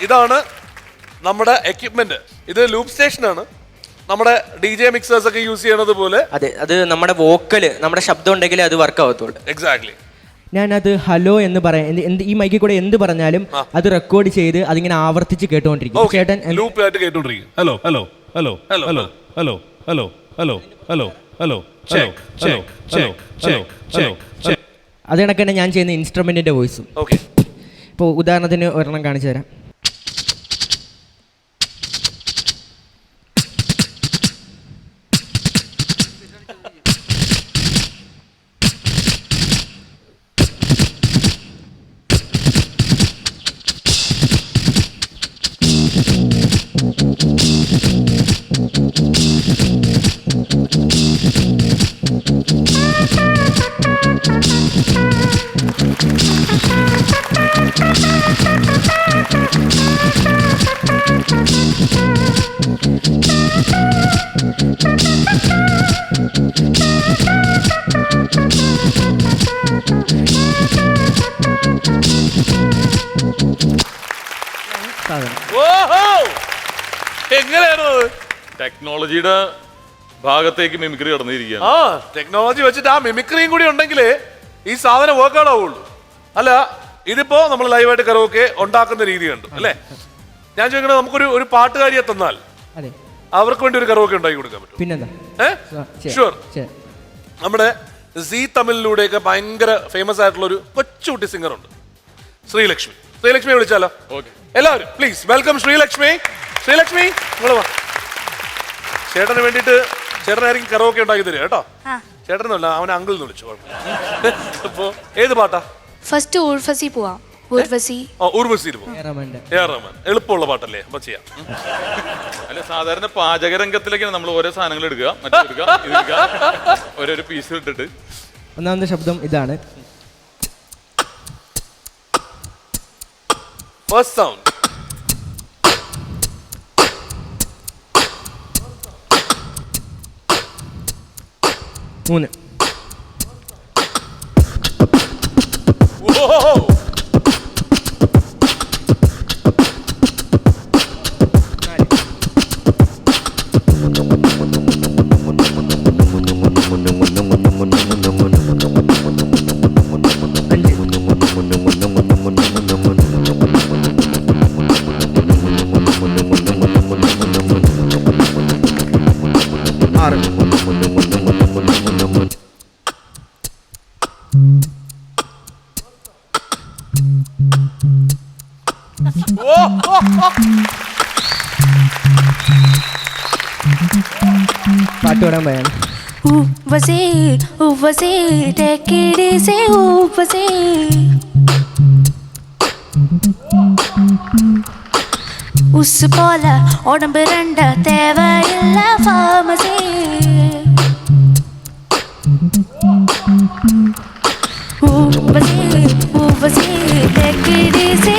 ഇതാണ് നമ്മുടെ എക്യുപ്മെന്റ്. ഇത് ലൂപ്പ് സ്റ്റേഷൻ ആണ്. നമ്മുടെ DJ മിക്സേഴ്സ് ഒക്കെ യൂസ് ചെയ്യണത് പോലെ. അതെ, അത് നമ്മുടെ വോക്കല്, നമ്മുടെ ശബ്ദം ഉണ്ടെങ്കിലേ അത് വർക്ക് ആവത്തുള്ളൂ. എക്സാക്ട്ലി. ഞാനത് ഹലോ എന്ന് പറയാം, ഈ മൈക്കിൽ കൂടെ എന്ത് പറഞ്ഞാലും അത് റെക്കോർഡ് ചെയ്ത് അതിങ്ങനെ ആവർത്തിച്ച് കേട്ടോണ്ടിരിക്കും. ചേട്ടൻ ലൂപ്പ് ആയിട്ട് കേട്ടോണ്ടിരിക്കും. Hello hello hello hello hello hello hello hello hello hello check check check check check. അത് കണക്ക് തന്നെ ഞാൻ ചെയ്യുന്ന ഇൻസ്ട്രുമെന്റിന്റെ വോയിസും. ഓക്കെ, ഇപ്പോൾ ഉദാഹരണത്തിന് ഒരെണ്ണം കാണിച്ചു തരാം. എങ്ങനെയാണ് ടെക്നോളജിയുടെ ഭാഗത്തേക്ക് മിമിക്രി കടന്നിരിക്കുകയാണ്. ടെക്നോളജി വെച്ചിട്ട് ആ മിമിക്രിയും കൂടി ഉണ്ടെങ്കിലേ ഈ സാധനം വർക്ക്ഔട്ട് ആവുള്ളൂ. അല്ല, ഇതിപ്പോ നമ്മൾ ലൈവായിട്ട് കരോക്കെ ഉണ്ടാക്കുന്ന രീതി കണ്ടു അല്ലേ? ഞാൻ ചോദിക്കണത്, നമുക്കൊരു പാട്ടുകാരിയെ തന്നാൽ അവർക്ക് വേണ്ടി ഒരു കരോക്കെ ഉണ്ടാക്കി കൊടുക്കാൻ പറ്റും? പിന്നെന്താ, ഷുവർ. നമ്മുടെ സീ തമിഴിലൂടെയൊക്കെ ഭയങ്കര ഫേമസ് ആയിട്ടുള്ള ഒരു കൊച്ചുകുട്ടി സിംഗർ ഉണ്ട്, ശ്രീലക്ഷ്മി. ശ്രീലക്ഷ്മിയെ വിളിച്ചാലോ? എല്ലാവരും പ്ലീസ് വെൽക്കം ശ്രീലക്ഷ്മി. ശ്രീലക്ഷ്മി, നിങ്ങൾ വാ. ചേട്ടന് വേണ്ടിയിട്ട് ചേട്ടനായിരിക്കും കരോക്കെ ഉണ്ടാക്കി തരിക കേട്ടോ. ചേട്ടനല്ല, അവനെ അങ്കിൾ എന്ന് വിളിച്ചു. അപ്പോ ഏത് പാട്ടാ? ഫസ്റ്റ് ഊർവശി പോവാം. ഊർവശി. ഊർവശിയിൽ പോവാം. എളുപ്പമുള്ള പാട്ടല്ലേ, അപ്പൊ ചെയ്യാം. അല്ല, സാധാരണ പാചകരംഗത്തിലേക്കാണ് നമ്മൾ ഓരോ സാധനങ്ങൾ എടുക്കുക, മറ്റെടുക്കുക, ഓരോരോ പീസ് ഇട്ടിട്ട്. ഒന്നാമത്തെ ശബ്ദം ഇതാണ്. First sound. മൂന്ന്. പാട്ട് പാടാൻ പോയാണ്. ഊവസേ ഊവസേ തെക്കിടിസേ ഊവസേ. ഉസ് പോലെ ഉടമ്പ് രണ്ട തേവയില്ല ഫാമസേ. ഊവസേ ഊവസേ തെക്കിടിസേ